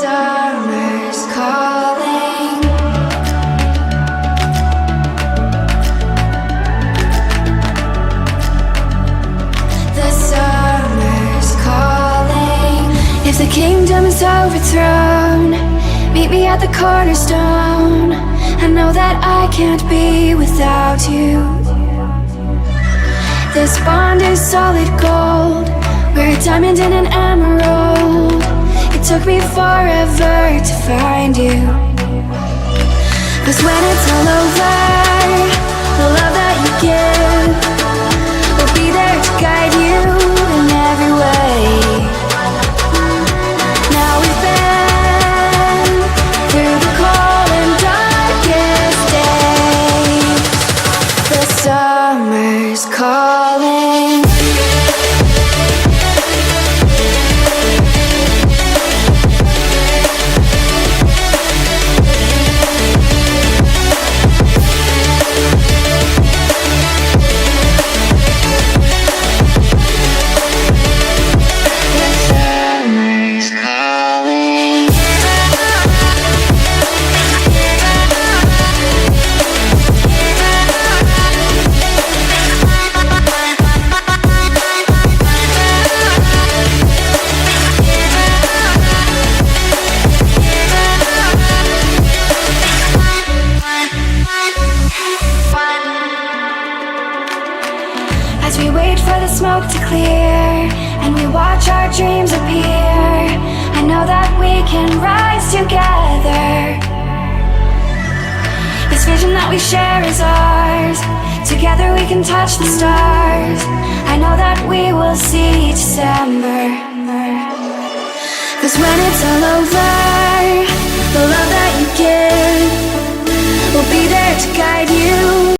summer's calling. The summer's calling. If the kingdom is overthrown, meet me at the cornerstone. I know that I can't be without you. This bond is solid gold. We're a diamond and an emerald. It took me forever to find you. 'Cause when it's all over, the love that you give will be there to guide you in every way. Now we've been through the cold and darkest days. The summer's calling. As we wait for the smoke to clear and we watch our dreams appear, I know that we can rise together. This vision that we share is ours. Together we can touch the stars. I know that we will see December. 'Cause when it's all over, the love that you give will be there to guide you.